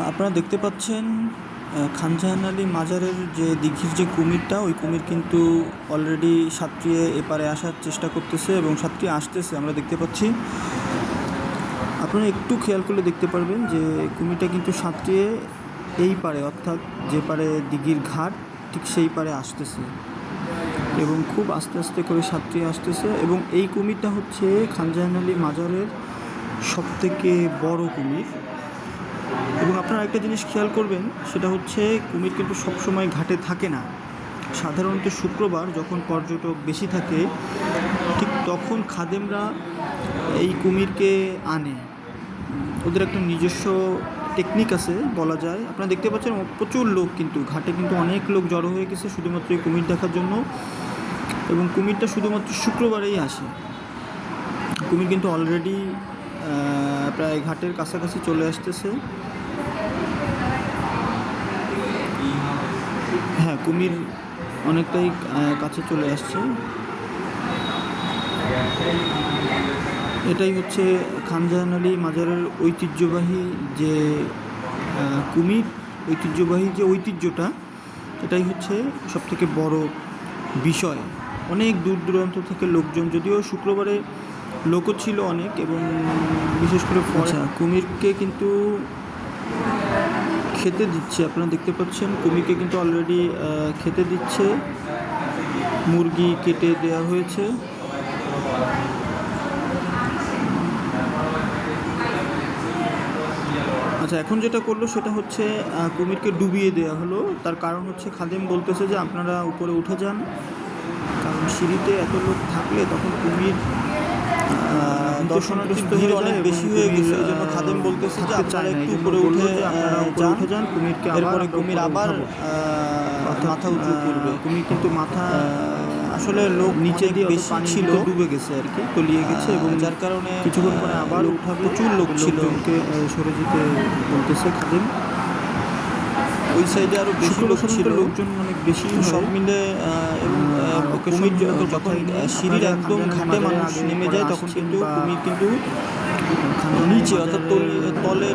আপনারা দেখতে পাচ্ছেন খানজাহান আলী মাজারের যে দিঘির যে কুমিরটা, ওই কুমির কিন্তু অলরেডি সাতটিয়ে এপারে আসার চেষ্টা করতেছে এবং সাতটিয়ে আসতেছে আমরা দেখতে পাচ্ছি। আপনারা একটু খেয়াল করলে দেখতে পারবেন যে কুমিরটা কিন্তু সাতটিয়ে এই পারে, অর্থাৎ যে পারে দিঘির ঘাট, ঠিক সেই পারে আসতেছে এবং খুব আস্তে আস্তে করে সাতটিয়ে আসতেছে। এবং এই কুমিরটা হচ্ছে খানজাহান আলী মাজারের সবথেকে বড় কুমির। এবং আপনারা একটা জিনিস খেয়াল করবেন, সেটা হচ্ছে কুমির কিন্তু সবসময় ঘাটে থাকে না। সাধারণত শুক্রবার যখন পর্যটক বেশি থাকে, ঠিক তখন খাদেমরা এই কুমিরকে আনে। ওদের একটা নিজস্ব টেকনিক আছে বলা যায়। আপনারা দেখতে পাচ্ছেন প্রচুর লোক, কিন্তু ঘাটে কিন্তু অনেক লোক জড়ো হয়ে গেছে শুধুমাত্র এই কুমির দেখার জন্য। এবং কুমিরটা শুধুমাত্র শুক্রবারেই আসে। কুমির কিন্তু অলরেডি প্রায় ঘাটের কাছাকাছি চলে আসতেছে। হ্যাঁ, কুমির অনেকটাই কাছে চলে আসছে। এটাই হচ্ছে খানজাহান আলী মাজারের ঐতিহ্যবাহী যে কুমির, ঐতিহ্যবাহী যে ঐতিহ্যটা, এটাই হচ্ছে সবথেকে বড় বিষয়। অনেক দূর দূরান্ত থেকে লোকজন, যদিও শুক্রবারে লোকও ছিল অনেক, এবং বিশেষ করে কুমিরকে কিন্তু খেতে দিচ্ছে। আপনারা দেখতে পাচ্ছেন কুমিরকে কিন্তু অলরেডি খেতে দিচ্ছে। মুরগি কেটে দেওয়া হয়েছে। আচ্ছা, এখন যেটা করলো সেটা হচ্ছে কুমিরকে ডুবিয়ে দেওয়া হলো। তার কারণ হচ্ছে খাদেম বলতেছে যে আপনারা উপরে উঠে যান, কারণ সিঁড়িতে এত লোক থাকলে তখন কুমির দর্শনার্থী ভিড় অনেক বেশি হয়ে গেছে। এই জন্য খাদেম বলতেছে যে আপনারা একটু উপরে উঠে যান, কুমিরকে এরপরে কুমির আবার মাথা উঁচু করবে। কুমির কিন্তু মাথা আসলে লোক নিচে দিয়ে বেশি ছিল, ডুবে গেছে আর কি, তলিয়ে গেছে, এবং যার কারণে কিছুক্ষণ পরে আবার উঠাবে। প্রচুর লোক ছিল, সরে যেতে বলতেছে খাদেম। ওই সাইডে আরও বেশি লোক ছিল, লোকজন অনেক বেশি, সব মিলে। এবং কুমির যখন সিঁড়ির একদম ঘাটে মানুষ নেমে যায়, তখন কিন্তু কুমির কিন্তু নিচে অর্থাৎ তলে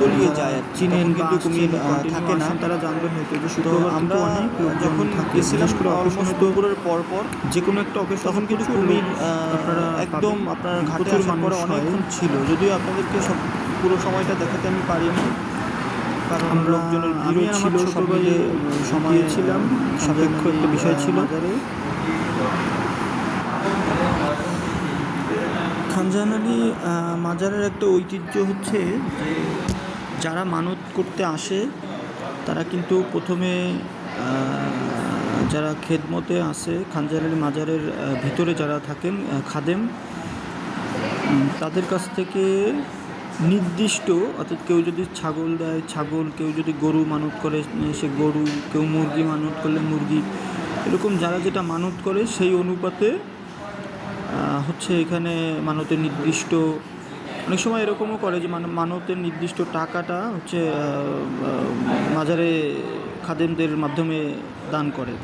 তলিয়ে যায়। চীনের কিন্তু কুমির থাকে না, তারা জানবেন হয়তো যে শুক্রবার আমরা যখন গেছিলাম দুপুরের পর যে কোনো একটা অকেশন, তখন কিন্তু কুমির একদম আপনার ঘাটে আসার পরে অনেকক্ষণ ছিল। যদিও আপনাদেরকে সব পুরো সময়টা দেখাতে আমি পারিনি, কারণ লোকজনের ভিড়ও ছিল, সবাই সময়ে ছিলাম, সাপেক্ষ একটা বিষয় ছিল। খানজাহান আলী মাজারের একটা ঐতিহ্য হচ্ছে যে যারা মানত করতে আসে তারা কিন্তু প্রথমে যারা খেদমতে আসে খানজাহান আলী মাজারের ভিতরে যারা থাকেন খাদেম, তাদের কাছ থেকে নির্দিষ্ট, অর্থাৎ কেউ যদি ছাগল দেয় ছাগল, কেউ যদি গরু মানত করে সে গরু, কেউ মুরগি মানত করলে মুরগি, এরকম যারা যেটা মানত করে সেই অনুপাতে হচ্ছে এখানে মানতের নির্দিষ্ট, অনেক সময় এরকমও করে যে মানতের নির্দিষ্ট টাকাটা হচ্ছে মাজারে খাদেমদের মাধ্যমে দান করে।